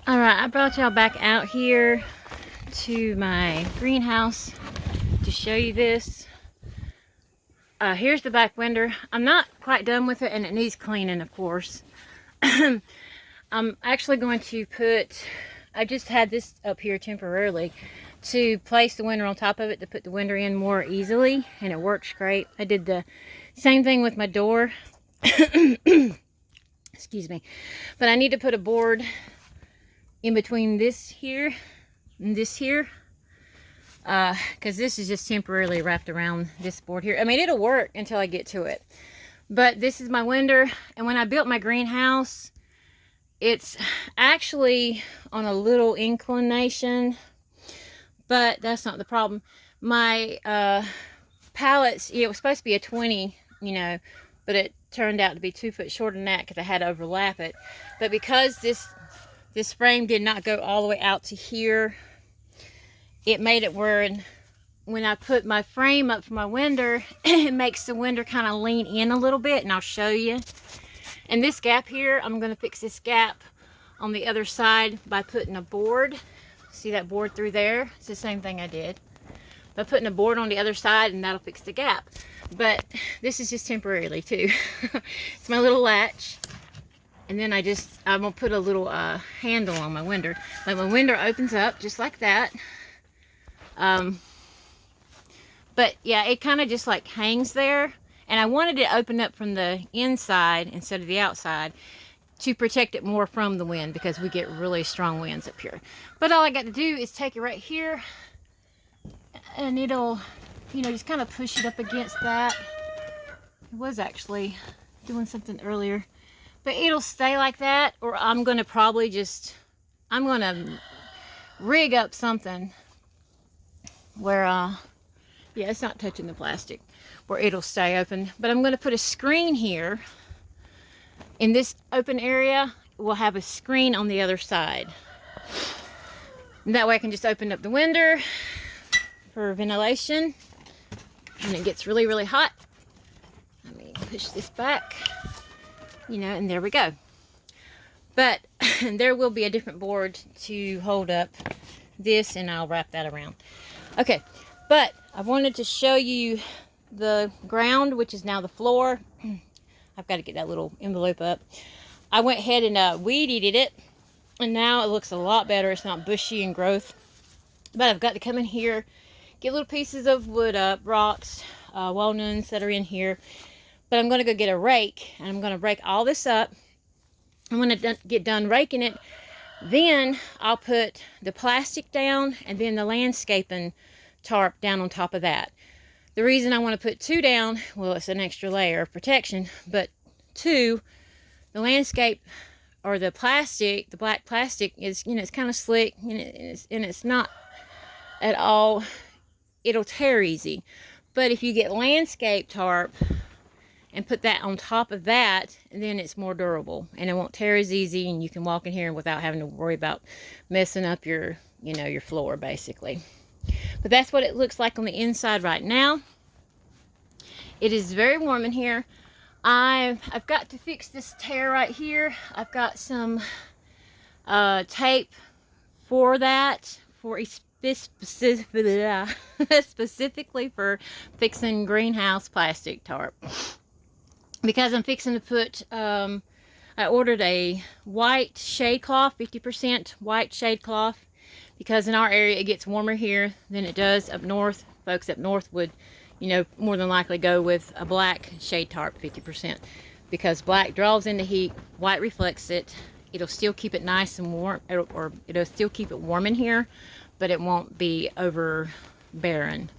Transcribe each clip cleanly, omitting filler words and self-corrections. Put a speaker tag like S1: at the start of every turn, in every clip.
S1: Alright, I brought y'all back out here to my greenhouse to show you this. Here's the back window. I'm not quite done with it and it needs cleaning, of course. I'm actually going to I just had this up here temporarily to place the window on top of it to put the window in more easily, and it works great. I did the same thing with my door. Excuse me. But I need to put a board in between this here and this here, because this is just temporarily wrapped around this board here. I mean, it'll work until I get to it, but this is my window. And when I built my greenhouse, it's actually on a little inclination, but that's not the problem. My pallets, it was supposed to be a 20, but it turned out to be 2 foot shorter than that because I had to overlap it. But because this frame did not go all the way out to here, it made it where when I put my frame up for my window, it makes the window kind of lean in a little bit, and I'll show you. And this gap here, I'm going to fix this gap on the other side by putting a board. See that board through there? It's the same thing I did. By putting a board on the other side, and that'll fix the gap. But this is just temporarily too. It's my little latch. And then I'm gonna put a little handle on my window. Like my window opens up just like that. But yeah, it kind of just like hangs there. And I wanted it to open up from the inside instead of the outside to protect it more from the wind, because we get really strong winds up here. But all I got to do is take it right here, and it'll, just kind of push it up against that. It was actually doing something earlier. But it'll stay like that, or I'm going to rig up something where, yeah, it's not touching the plastic, where it'll stay open. But I'm going to put a screen here. In this open area, we'll have a screen on the other side. And that way I can just open up the window for ventilation. When it gets really, really hot, let me push this back. And there we go. But there will be a different board to hold up this, and I'll wrap that around. Okay, but I wanted to show you the ground, which is now the floor. I've got to get that little envelope up. I went ahead and weed-eated it, and now it looks a lot better. It's not bushy in growth. But I've got to come in here, get little pieces of wood up, rocks, walnuts that are in here. But I'm going to go get a rake, and I'm going to rake all this up. I'm going to get done raking it. Then I'll put the plastic down, and then the landscaping tarp down on top of that. The reason I want to put 2 down, well, it's an extra layer of protection, but 2, the landscape, or the plastic, the black plastic is, it's kind of slick, and it's not at all, it'll tear easy. But if you get landscape tarp and put that on top of that, and then it's more durable, and it won't tear as easy, and you can walk in here without having to worry about messing up your, your floor, basically. But that's what it looks like on the inside right now. It is very warm in here. I've got to fix this tear right here. I've got some tape for that, specifically for fixing greenhouse plastic tarp. Because I'm fixing to put, I ordered a white shade cloth, 50% white shade cloth, because in our area it gets warmer here than it does up north. Folks up north would, more than likely go with a black shade tarp, 50%, because black draws in the heat, white reflects it. It'll still keep it nice and warm, or it'll still keep it warm in here, but it won't be overbearing.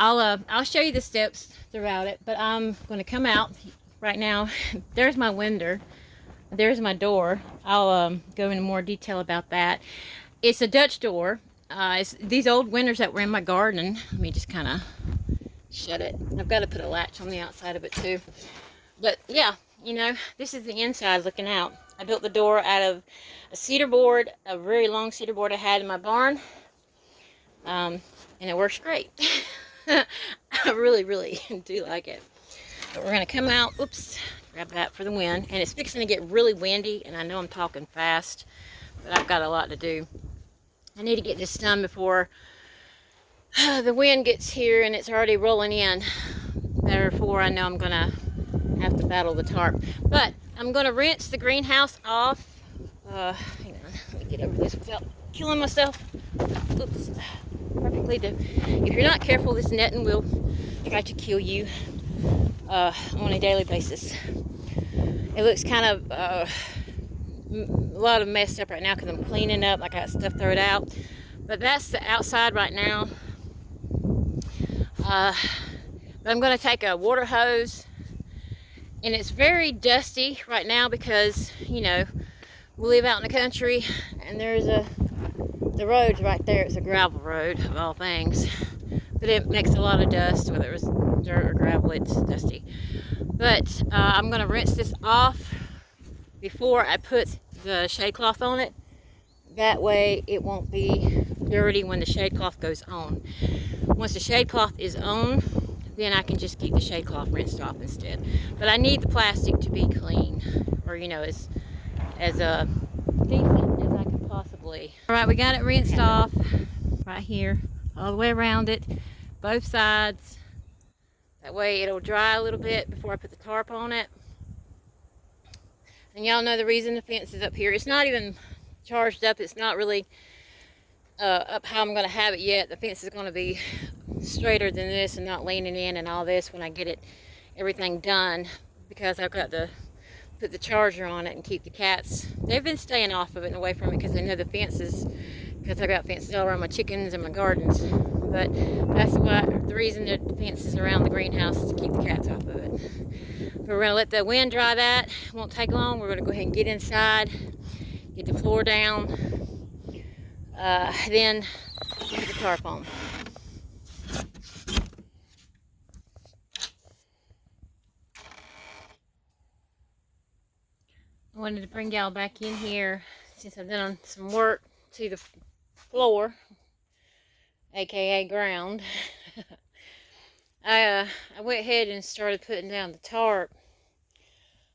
S1: I'll show you the steps throughout it, but I'm going to come out right now. There's my window. There's my door. I'll go into more detail about that. It's a Dutch door. It's these old windows that were in my garden. Let me just kind of shut it. I've got to put a latch on the outside of it too. But yeah, this is the inside looking out. I built the door out of a cedar board, a very long cedar board I had in my barn. And it works great. I really, really do like it. But we're going to come out, oops, grab that for the wind. And it's fixing to get really windy, and I know I'm talking fast, but I've got a lot to do. I need to get this done before the wind gets here and it's already rolling in. Therefore, I know I'm gonna have to battle the tarp. But I'm gonna rinse the greenhouse off. Hang on, let me get over this without killing myself. Oops. Perfectly do. If you're not careful, this netting will try to kill you on a daily basis. It looks kind of a lot of messed up right now because I'm cleaning up. I got stuff thrown out. But that's the outside right now. But I'm going to take a water hose, and it's very dusty right now because, you know, we live out in the country, and there's the road's right there. It's a gravel road of all things, but it makes a lot of dust. Whether it's dirt or gravel, it's dusty. But I'm going to rinse this off before I put the shade cloth on it. That way it won't be dirty when the shade cloth goes on. Once the shade cloth is on, then I can just keep the shade cloth rinsed off instead. But I need the plastic to be clean, or, you know, as decent as I can possibly. All right, we got it rinsed off right here, all the way around it, both sides. That way it'll dry a little bit before I put the tarp on it. And y'all know the reason the fence is up here. It's not even charged up. It's not really up how I'm going to have it yet. The fence is going to be straighter than this and not leaning in and all this when I get everything done, because I've got to put the charger on it and keep the cats. They've been staying off of it and away from it because they know the fences, because I got fences all around my chickens and my gardens. But that's the reason the fence is around the greenhouse, is to keep the cats off of it. But we're going to let the wind dry that. It won't take long. We're going to go ahead and get inside, get the floor down, then put the tarp on. I wanted to bring y'all back in here since I've done some work to the floor, aka ground. I went ahead and started putting down the tarp,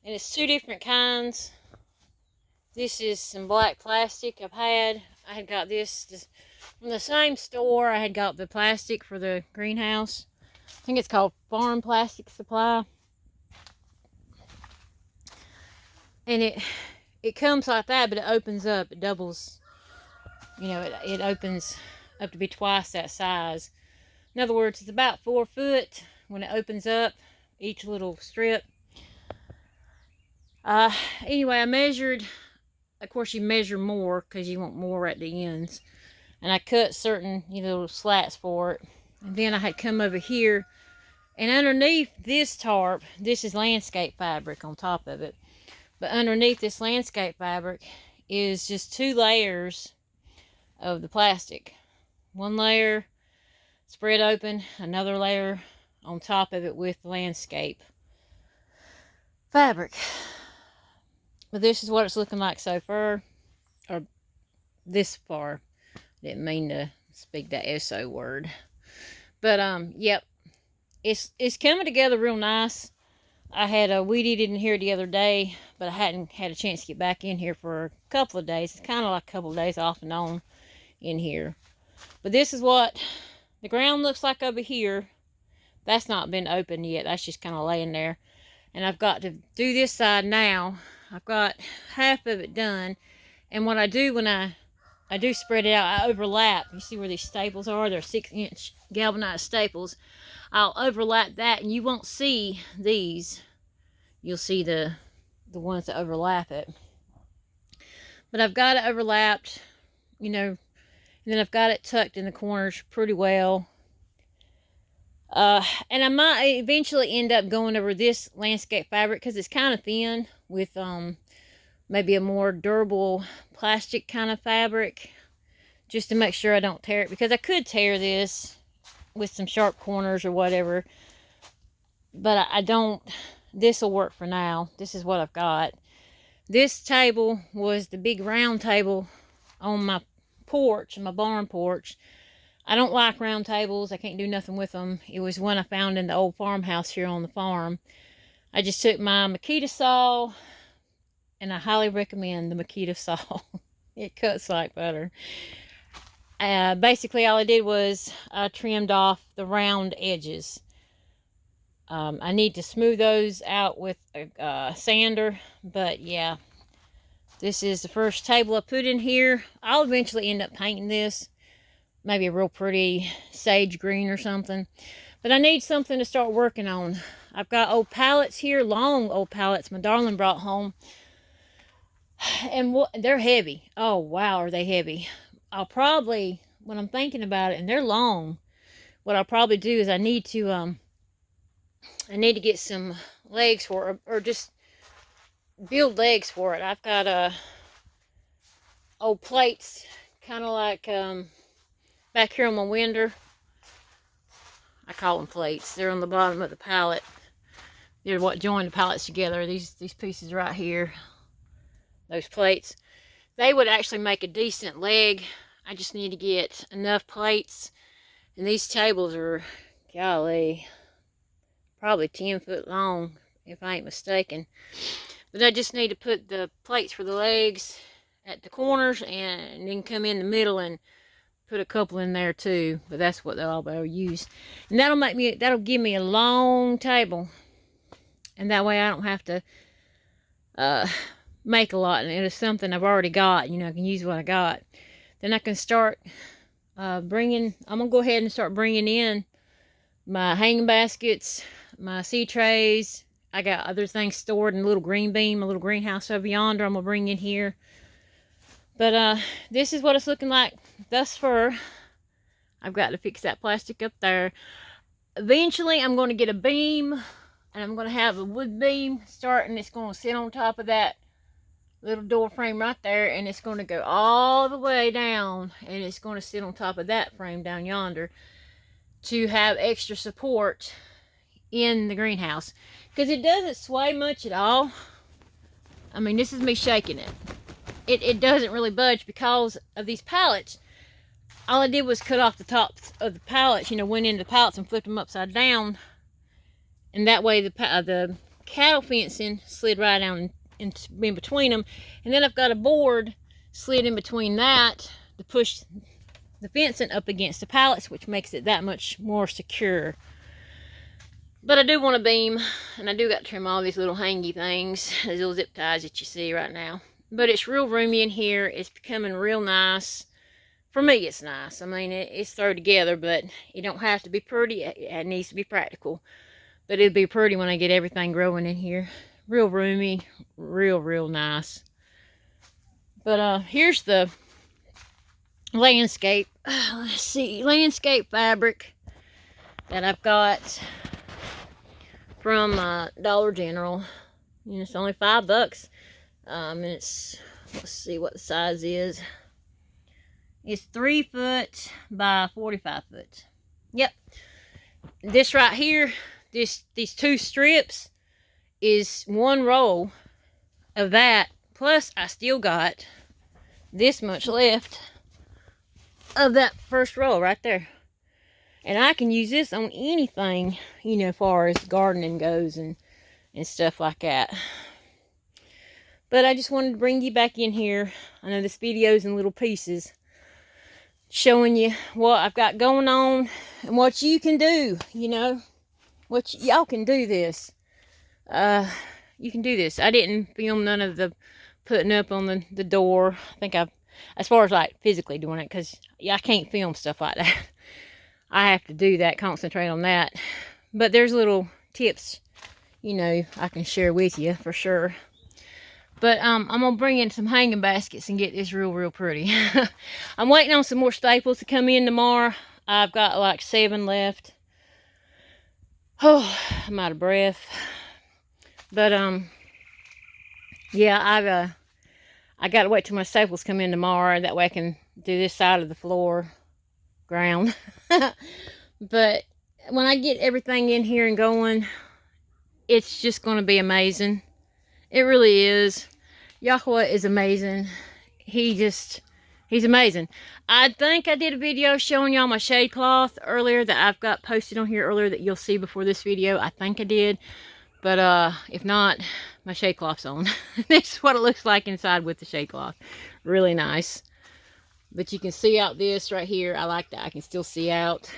S1: and it's two different kinds. This is some black plastic I had got this from the same store. I had got the plastic for the greenhouse. I think it's called Farm Plastic Supply. And it comes like that, but it opens up. It doubles. You know, it opens up to be twice that size. In other words, it's about 4 foot when it opens up, each little strip. Anyway, I measured. Of course, you measure more because you want more at the ends. And I cut certain, you know, little slats for it. And then I had come over here. And underneath this tarp, this is landscape fabric on top of it. But underneath this landscape fabric is just 2 layers of the plastic. One layer spread open, another layer on top of it with the landscape fabric. But this is what it's looking like so far, or this far. Didn't mean to speak that SO word. But yep, it's coming together real nice. I had weed eated in here the other day, but I hadn't had a chance to get back in here for a couple of days. It's kind of like a couple of days off and on in here. But this is what the ground looks like over here. That's not been opened yet. That's just kind of laying there. And I've got to do this side now. I've got half of it done. And what I do when I do spread it out, I overlap. You see where these staples are? They're 6-inch galvanized staples. I'll overlap that, and you won't see these. You'll see the ones that overlap it. But I've got it overlapped, you know, and then I've got it tucked in the corners pretty well. And I might eventually end up going over this landscape fabric because it's kind of thin with maybe a more durable plastic kind of fabric, just to make sure I don't tear it, because I could tear this with some sharp corners or whatever, but I don't. This will work for now. This is what I've got. This table was the big round table on my porch, my barn porch. I don't like round tables. I can't do nothing with them. It was one I found in the old farmhouse here on the farm. I just took my Makita saw, and I highly recommend the Makita saw. It cuts like butter. Basically, all I did was I trimmed off the round edges. I need to smooth those out with a sander, but yeah, this is the first table I put in here. I'll eventually end up painting this, maybe a real pretty sage green or something, but I need something to start working on. I've got old pallets here, long old pallets my darling brought home, and they're heavy. Oh wow, are they heavy. I'll probably, when I'm thinking about it, and they're long, what I'll probably do is I need to get some legs for it, or just build legs for it. I've got old plates, kind of like back here on my winder. I call them plates. They're on the bottom of the pallet. They're what join the pallets together. These pieces right here, those plates, they would actually make a decent leg. I just need to get enough plates, and these tables are, golly, probably 10 foot long if I ain't mistaken. But I just need to put the plates for the legs at the corners, and then come in the middle and put a couple in there too. But that's what I'll use, and that'll give me a long table, and that way I don't have to make a lot, and it is something I've already got. You know, I can use what I got. Then I can start I'm gonna go ahead and start bringing in my hanging baskets, my seed trays. I got other things stored in a little green bean, a little greenhouse over yonder I'm gonna bring in here. But this is what it's looking like thus far. I've got to fix that plastic up there. Eventually I'm going to get a beam, and I'm going to have a wood beam starting. It's going to sit on top of that little door frame right there, and it's going to go all the way down, and it's going to sit on top of that frame down yonder to have extra support in the greenhouse, because it doesn't sway much at all. I mean, this is me shaking it. It doesn't really budge because of these pallets. All I did was cut off the tops of the pallets, you know, went into the pallets and flipped them upside down, and that way the cattle fencing slid right down in between them. And then I've got a board slid in between that to push the fencing up against the pallets, which makes it that much more secure. But I do want a beam, and I do got to trim all these little hangy things, these little zip ties that you see right now. But it's real roomy in here. It's becoming real nice. For me, it's nice. I mean, it's thrown together, but it don't have to be pretty. It needs to be practical. But it'll be pretty when I get everything growing in here. Real roomy, real nice. But here's the landscape. Let's see, landscape fabric that I've got from Dollar General. You know, it's only $5. And it's, let's see what the size is. It's 3 foot by 45 foot. Yep. This right here, these 2 strips is 1 roll of that. Plus, I still got this much left of that first roll right there. And I can use this on anything, you know, as far as gardening goes and stuff like that. But I just wanted to bring you back in here. I know this video's in little pieces, showing you what I've got going on and what you can do, you know. Y'all can do this. You can do this. I didn't film none of the putting up on the door. I think as far as like physically doing it, because I can't film stuff like that. I have to do that, concentrate on that. But there's little tips, you know, I can share with you for sure. But I'm going to bring in some hanging baskets and get this real pretty. I'm waiting on some more staples to come in tomorrow. I've got like 7 left. Oh, I'm out of breath. But, yeah, I got to wait till my staples come in tomorrow. That way I can do this side of the floor, ground. But when I get everything in here and going, it's just going to be amazing. It really is. Yahweh is amazing. He's amazing. I think I did a video showing y'all my shade cloth earlier that I've got posted on here earlier that you'll see before this video. I think I did. But if not, my shade cloth's on. This is what it looks like inside with the shade cloth. Really nice. But you can see out this right here. I like that. I can still see out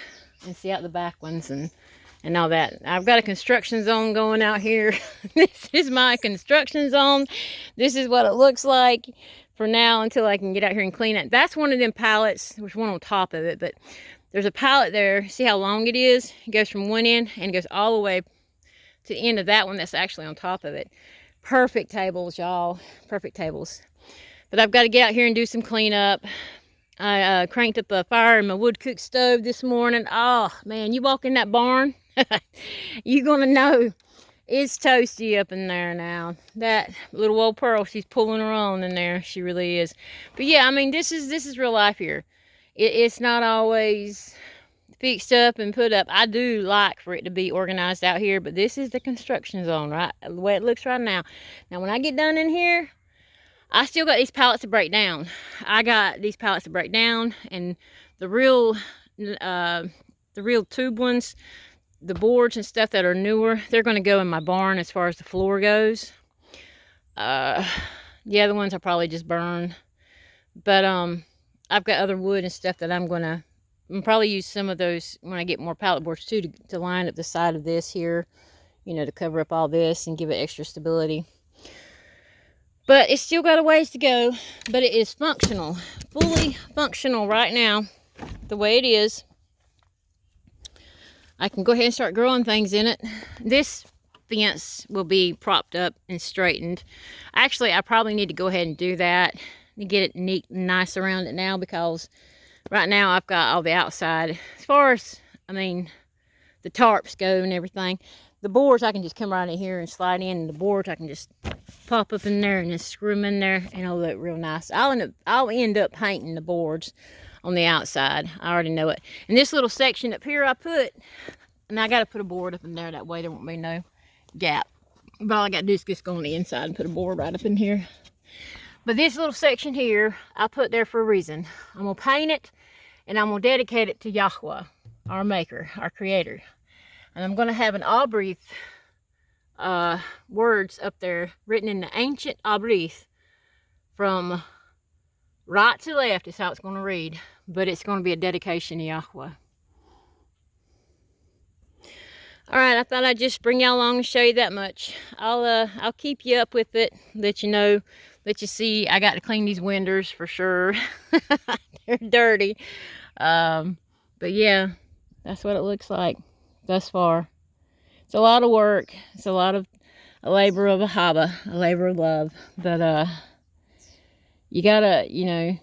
S1: and see out the back ones and all that. I've got a construction zone going out here. This is my construction zone. This is what it looks like for now until I can get out here and clean it. That's one of them pallets. There's one on top of it, but there's a pallet there. See how long it is? It goes from one end and it goes all the way to the end of that one that's actually on top of it. Perfect tables, y'all. Perfect tables. But I've got to get out here and do some cleanup. I cranked up a fire in my wood cook stove this morning. Oh, man, you walk in that barn, you're going to know it's toasty up in there now. That little old Pearl, she's pulling her own in there. She really is. But yeah, I mean, this is real life here. It's not always fixed up and put up. I do like for it to be organized out here, but this is the construction zone, right? The way it looks right now. Now, when I get done in here, I still got these pallets to break down. I got these pallets to break down, and the real tube ones, the boards and stuff that are newer, they're going to go in my barn as far as the floor goes. The other ones I'll probably just burn. But I've got other wood and stuff that I'm probably use some of those when I get more pallet boards too, to line up the side of this here, you know, to cover up all this and give it extra stability. But it's still got a ways to go, but it is functional, fully functional right now, the way it is. I can go ahead and start growing things in it. This fence will be propped up and straightened. Actually, I probably need to go ahead and do that and get it neat and nice around it now, because right now I've got all the outside. As far as, I mean, the tarps go and everything. The boards, I can just come right in here and slide in, and the boards I can just pop up in there and just screw them in there, and it'll look real nice. I'll end up painting the boards on the outside. I already know it. And this little section up here I put, and I got to put a board up in there, that way there won't be no gap. But all I got to do is just go on the inside and put a board right up in here. But this little section here, I put there for a reason. I'm going to paint it, and I'm going to dedicate it to Yahweh, our maker, our creator. And I'm going to have an Abrith words up there written in the ancient Abrith from right to left is how it's going to read. But it's going to be a dedication to Yahweh. Alright, I thought I'd just bring y'all along and show you that much. I'll keep you up with it, let you know, let you see. I got to clean these Windars for sure. They're dirty. But yeah, that's what it looks like thus far. It's a lot of work. It's a labor of a labor of love. But you gotta, you know,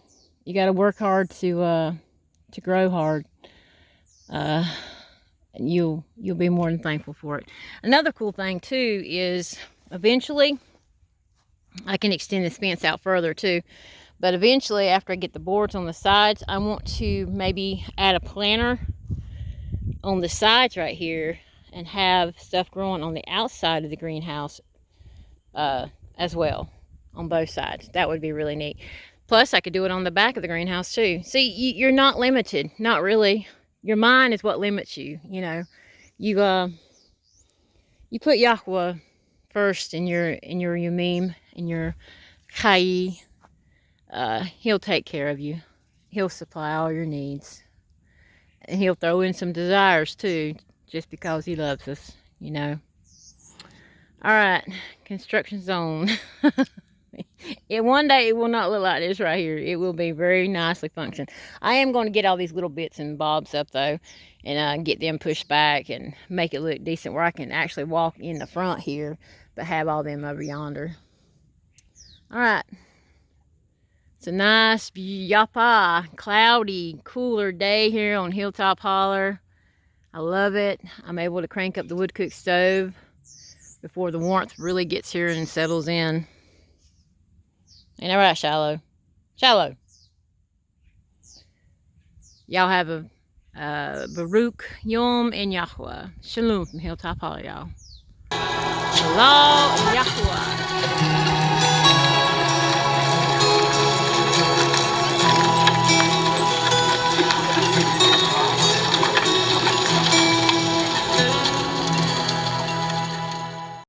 S1: you gotta work hard to grow hard. And you'll be more than thankful for it. Another cool thing too is eventually I can extend this fence out further too. But eventually, after I get the boards on the sides, I want to maybe add a planter on the sides right here and have stuff growing on the outside of the greenhouse as well, on both sides. That would be really neat. Plus, I could do it on the back of the greenhouse too. See, you're not limited, not really. Your mind is what limits you, you know. You put Yahweh first in your Yumim, in your Chai. He'll take care of you. He'll supply all your needs. And he'll throw in some desires too, just because he loves us, you know. Alright, construction zone. One day it will not look like this right here. It will be very nicely functioned. I am going to get all these little bits and bobs up though, and get them pushed back and make it look decent, where I can actually walk in the front here, but have all them over yonder. Alright. It's a nice, cloudy, cooler day here on Hilltop Holler. I love it. I'm able to crank up the wood cook stove before the warmth really gets here and settles in. Ain't that right, Shallow? Shallow. Y'all have a Baruch Yom and Yahweh. Shalom from Hilltop Holler, y'all. Shalom, Yahweh.